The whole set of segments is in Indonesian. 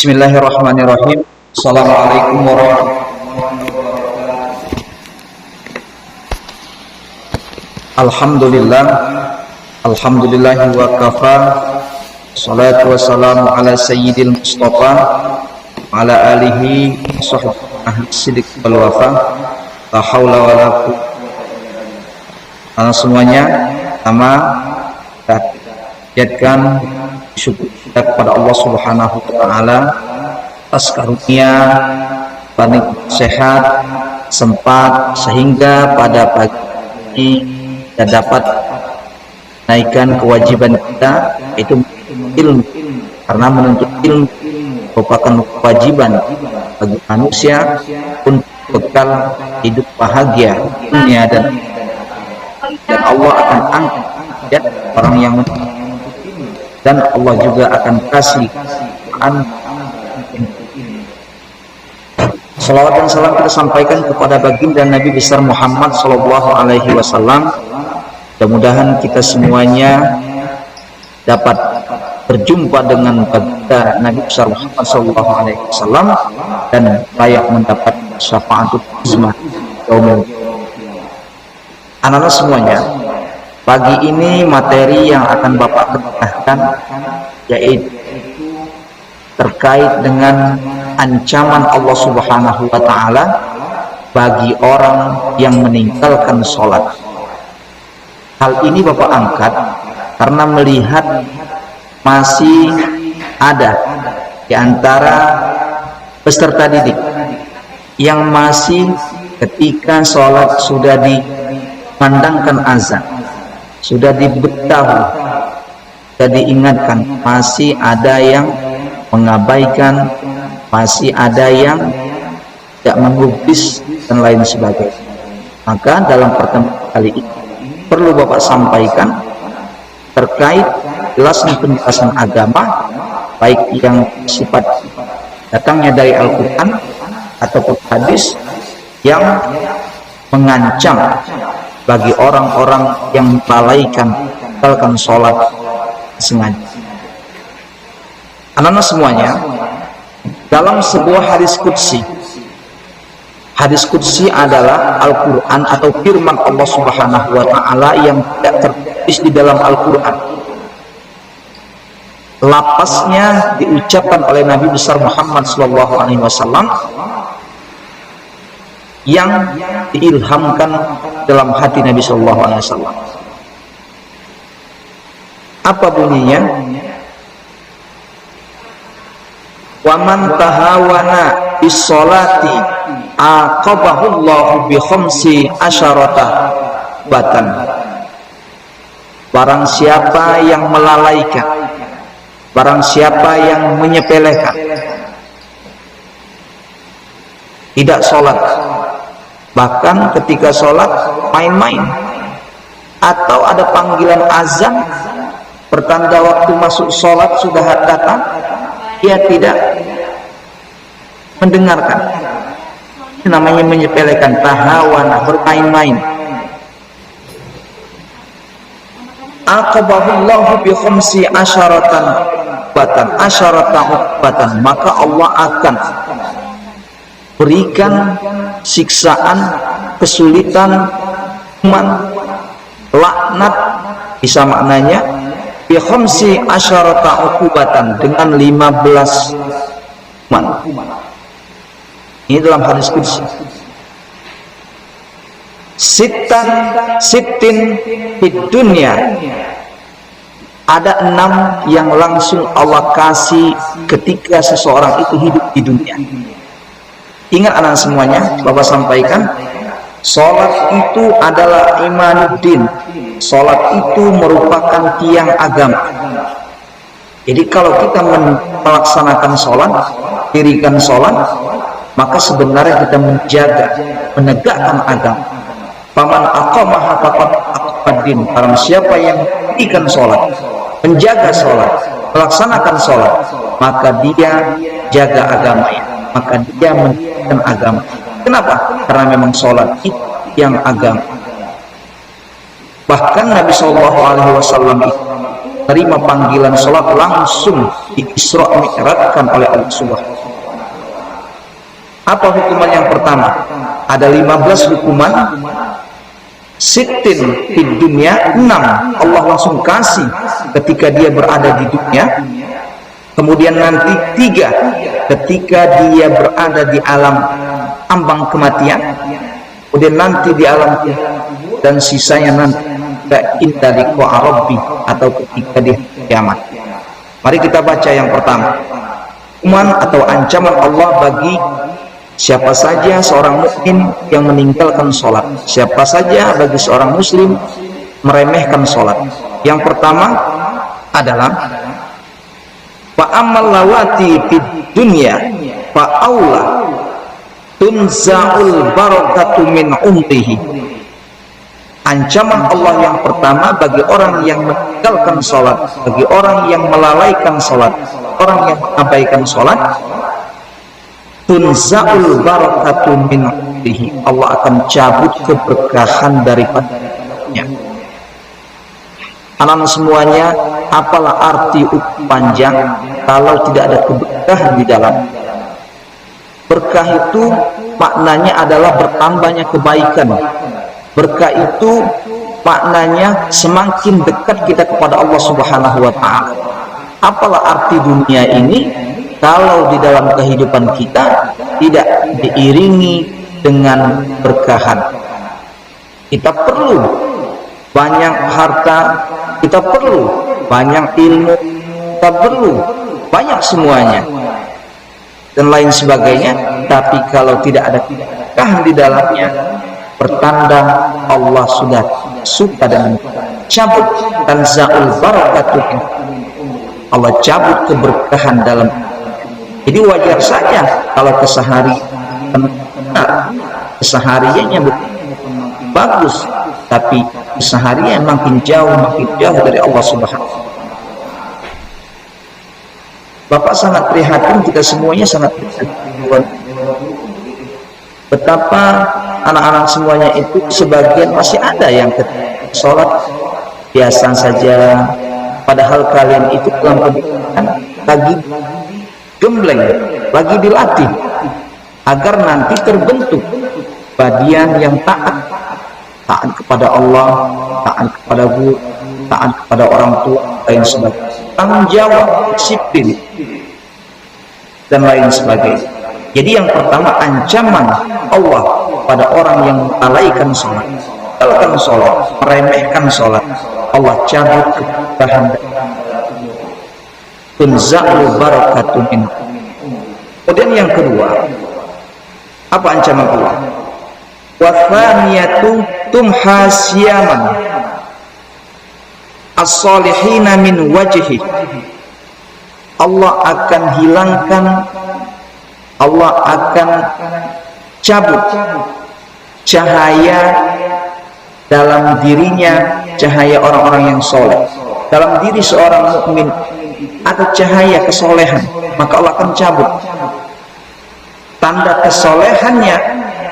Bismillahirrahmanirrahim. Assalamualaikum warahmatullahi wabarakatuh. Alhamdulillah, alhamdulillahi wa kafa. Salatu wassalamu ala sayyidil mustafa, ala alihi sahbihi ahli siddiq wal wafa. La haula wala quwwata. Semuanya sama kita syukur kita kepada Allah Subhanahu wa taala atas karunia panik sehat sempat sehingga pada pagi ini kita dapat naikkan kewajiban kita, yaitu ilmu, karena menuntut ilmu merupakan kewajiban bagi manusia untuk bekal hidup bahagia dunia dan Allah akan angkat orang yang dan Allah juga akan kasih salawat dan salam kita sampaikan kepada baginda Nabi besar Muhammad sallallahu alaihi wasallam. Mudah-mudahan kita semuanya dapat berjumpa dengan baginda Nabi besar Muhammad sallallahu alaihi wasallam dan layak mendapat syafaatul uzma yaumil. Anak-anak semuanya, pagi ini materi yang akan Bapak ketengahkan yaitu terkait dengan ancaman Allah Subhanahu wa taala bagi orang yang meninggalkan sholat. Hal ini Bapak angkat karena melihat masih ada di antara peserta didik yang masih ketika sholat sudah dimandangkan azan, sudah diberitahu, sudah diingatkan, masih ada yang mengabaikan, masih ada yang tidak menggubris dan lain sebagainya. Maka dalam pertemuan kali ini perlu Bapak sampaikan terkait jelasnya penjelasan agama, baik yang sifat datangnya dari Al-Quran ataupun hadis yang mengancam bagi orang-orang yang melalaikan meninggalkan sholat sengaja. Anak-anak semuanya, dalam sebuah hadis qudsi adalah Al-Quran atau firman Allah Subhanahu wa taala yang tidak tertulis di dalam Al-Quran. Lapasnya diucapkan oleh Nabi besar Muhammad sallallahu alaihi wasallam yang diilhamkan dalam hati Nabi sallallahu alaihi wasallam. Apa bunyinya? Wa man tahawana bis-sholati aqabahullahu bi khamsi asyarata batan. Barang siapa yang melalaikan, barang siapa yang menyepelekan, tidak sholat, bahkan ketika sholat main-main, atau ada panggilan azan pertanda waktu masuk sholat sudah datang, dia tidak mendengarkan. Ini namanya menyepelekan, tahawana, bermain-main. Aqabahullahu bi khamsi asyaratan batan, maka Allah akan berikan siksaan, kesulitan, laknat, bisa maknanya bi khamsi asyarata uqubatan, dengan 15 hukuman. Ini dalam hadis qudsi. Sittin fid dunya, ada 6 yang langsung Allah kasih ketika seseorang itu hidup di dunia. Ingat anak semuanya, Bapak sampaikan, sholat itu adalah imanuddin. Sholat itu merupakan tiang agama. Jadi kalau kita melaksanakan sholat, dirikan sholat, maka sebenarnya kita menjaga, menegakkan agama. Faman aqamaha faqad aqaddin, barang siapa yang dirikan sholat, menjaga sholat, melaksanakan sholat, maka dia jaga agamanya, maka dia menegakkan agama. Kenapa? Karena memang sholat itu yang agama. Bahkan Nabi SAW menerima panggilan sholat langsung di-Isra Mi'rajkan oleh Allah Subhanahu. Apa hukuman yang pertama? Ada 15 hukuman. Sittin di dunia, 6 Allah langsung kasih ketika dia berada di dunia. Kemudian nanti 3 ketika dia berada di alam ambang kematian. Kemudian nanti di alam dan sisanya nanti inda liqa'a rabbi atau ketika di kiamat. Mari kita baca yang pertama. Hukuman atau ancaman Allah bagi siapa saja seorang mukmin yang meninggalkan sholat. Siapa saja bagi seorang muslim meremehkan sholat. Yang pertama adalah fa'amal lawati fid dunya fa'aula tunza'ul barakatu min umrihi. Ancaman Allah yang pertama bagi orang yang meninggalkan sholat, bagi orang yang melalaikan sholat, orang yang mengabaikan sholat, tunza'ul barakatu min umrihi, Allah akan cabut keberkahan daripadanya. Anak semuanya, apalah arti panjang kalau tidak ada keberkahan di dalam. Berkah itu maknanya adalah bertambahnya kebaikan. Berkah itu maknanya semakin dekat kita kepada Allah Subhanahu wa ta'ala. Apalah arti dunia ini kalau di dalam kehidupan kita tidak diiringi dengan berkahan. Kita perlu banyak harta, kita perlu banyak ilmu, kita perlu banyak semuanya dan lain sebagainya, tapi kalau tidak ada keberkahan di dalamnya, pertanda Allah sudah suka dengan cabut dan za'ul barakatuh. Allah cabut keberkahan dalam. Jadi wajar saja kalau kesehariannya bagus, tapi keseharian makin jauh dari Allah Subhanahu. Bapak sangat prihatin, kita semuanya sangat prihatin betapa anak-anak semuanya itu sebagian masih ada yang sholat biasa saja, padahal kalian itu dalam pendidikan lagi gembleng, lagi dilatih agar nanti terbentuk badian yang taat kepada Allah, taat kepada guru, taat kepada orang tua, lain sebagainya, tanggung jawab, disiplin dan lain sebagainya. Jadi yang pertama, ancaman Allah pada orang yang melalaikan sholat, meremehkan sholat, Allah cabut keberkahan. Tunza'ul barakatu min. Kemudian yang kedua, apa ancaman Allah? Wa thaniyatu tumhasyaman as-salihina min wajhi. Allah akan hilangkan, Allah akan cabut cahaya dalam dirinya, cahaya orang-orang yang soleh. Dalam diri seorang mukmin ada cahaya kesolehan, maka Allah akan cabut. Tanda kesolehannya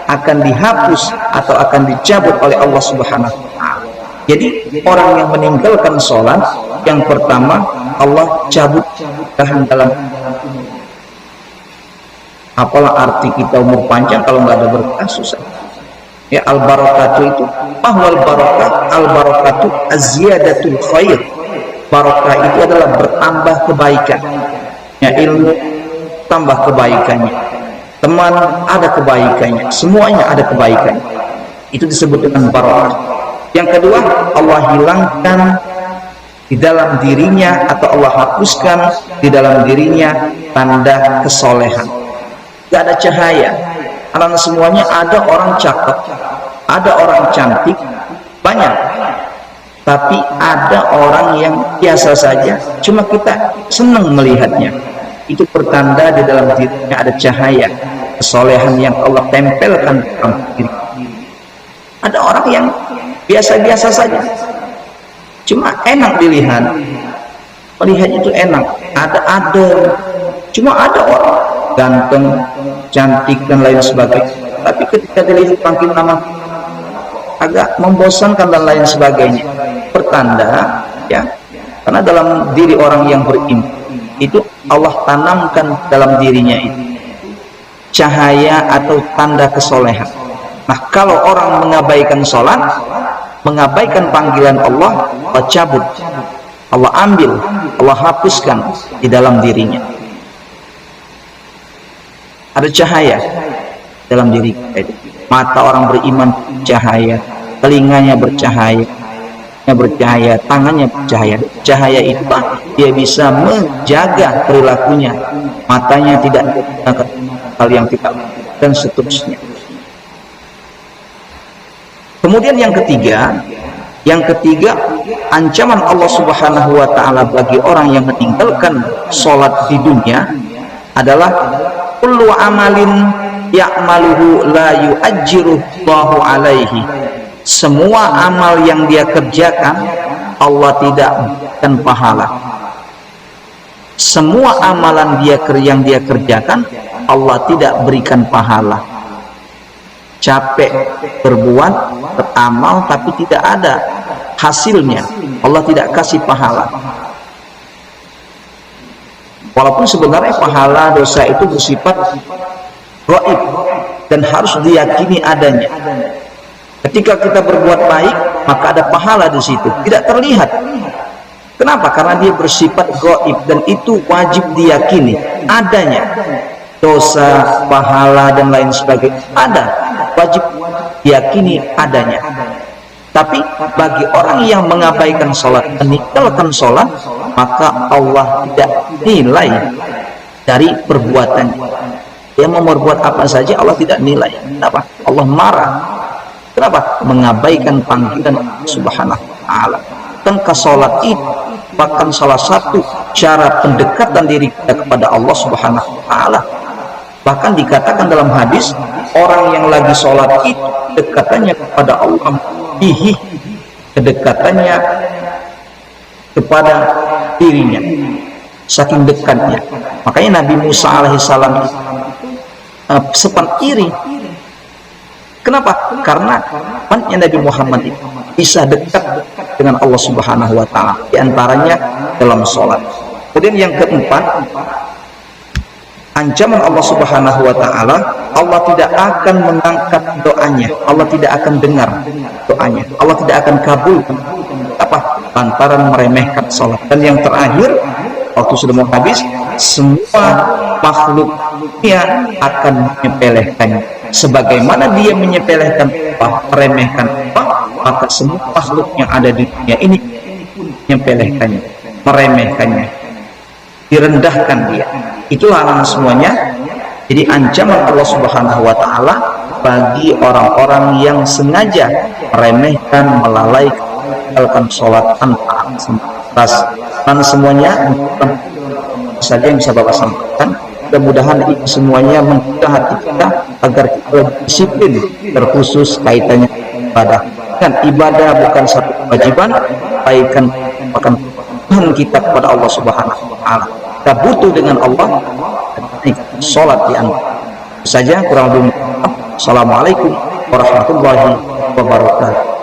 akan dihapus atau akan dicabut oleh Allah Subhanahu wa ta'ala. Jadi orang yang meninggalkan sholat, yang pertama Allah cabut tahan dalam. Apalah arti kita umur panjang kalau nggak ada berkah? Susah. Ya, al-barakatuh itu mahwal barakah, al-barakatuh az-ziyadatul khair. Barakah itu adalah bertambah kebaikan. Ya, ilmu tambah kebaikannya, teman ada kebaikannya, semuanya ada kebaikannya. Itu disebut dengan barakah. Yang kedua, Allah hilangkan di dalam dirinya atau Allah hapuskan di dalam dirinya tanda kesolehan. Gak ada cahaya. Karena semuanya ada orang cakep, ada orang cantik, banyak. Tapi ada orang yang biasa saja, cuma kita senang melihatnya. Itu pertanda di dalam dirinya ada cahaya kesolehan yang Allah tempelkan dalam diri. Ada orang yang biasa-biasa saja, cuma enak dilihat, melihatnya itu enak. Ada, cuma ada orang ganteng, cantik dan lain sebagainya, tapi ketika dilihat panggil nama agak membosankan dan lain sebagainya. Pertanda ya Karena dalam diri orang yang beriman itu Allah tanamkan dalam dirinya itu cahaya atau tanda kesolehan. Nah, kalau orang mengabaikan sholat, mengabaikan panggilan Allah, Allah cabut, Allah ambil, Allah hapuskan di dalam dirinya. Ada cahaya dalam diri kita. Mata orang beriman cahaya, telinganya bercahaya, tangannya bercahaya. Cahaya itu dia bisa menjaga perilakunya, matanya tidak melakukan hal yang tidak, dan seterusnya. Kemudian yang ketiga, ancaman Allah Subhanahu wa taala bagi orang yang meninggalkan sholat di dunia adalah kullu amalin ya'maluhu la yu'ajjiruhu Allahu alaihi. Semua amal yang dia kerjakan Allah tidak berikan pahala. Semua amalan yang dia kerjakan Allah tidak berikan pahala. Capek berbuat, beramal tapi tidak ada hasilnya, Allah tidak kasih pahala. Walaupun sebenarnya pahala dosa itu bersifat gaib dan harus diyakini adanya. Ketika kita berbuat baik, maka ada pahala di situ, tidak terlihat. Kenapa? Karena dia bersifat gaib dan itu wajib diyakini adanya. Dosa, pahala dan lain sebagainya ada, wajib diyakini adanya. Tapi bagi orang yang mengabaikan sholat, meninggalkan sholat, maka Allah tidak nilai dari perbuatannya. Dia mau berbuat apa saja Allah tidak nilai. Kenapa? Allah marah. Kenapa? Mengabaikan panggilan Subhanahu wa ta'ala. Tengkah sholat itu bahkan salah satu cara pendekatan diri kita kepada Allah Subhanahu wa ta'ala. Bahkan dikatakan dalam hadis, orang yang lagi sholat itu dekatannya kepada Allah, kedekatannya kepada dirinya, saking dekatnya. Makanya Nabi Musa alaihissalam sempat iri. Kenapa? Karena Nabi Muhammad itu bisa dekat dengan Allah Subhanahu wa ta'ala, diantaranya dalam sholat. Kemudian yang keempat, ancaman Allah Subhanahu wa ta'ala, Allah tidak akan mengangkat doanya, Allah tidak akan dengar doanya, Allah tidak akan kabulkan. Apa? Lantaran meremehkan sholat. Dan yang terakhir, waktu sudah mau habis, semua makhluknya akan menyepelekannya. Sebagaimana dia menyepelekan Allah, meremehkan Allah, maka semua makhluk yang ada di dunia ini menyepelekannya, meremehkannya, direndahkan dia. Itulah alam semuanya. Jadi ancaman Allah Subhanahu wa ta'ala bagi orang-orang yang sengaja meremehkan, melalaikan sholat tanpa sembahyang. Dan semuanya saja yang bisa Bapak sampaikan. Mudah-mudahan itu semuanya membuka hati kita agar kita lebih disiplin, terkhusus kaitannya ibadah. Dan ibadah bukan satu kewajiban, kebaikan bahkan Tuhan kita kepada Allah Subhanahu wa ta'ala. Kita butuh dengan Allah, sholat di antara saja. Kurang lebih. Assalamualaikum warahmatullahi wabarakatuh.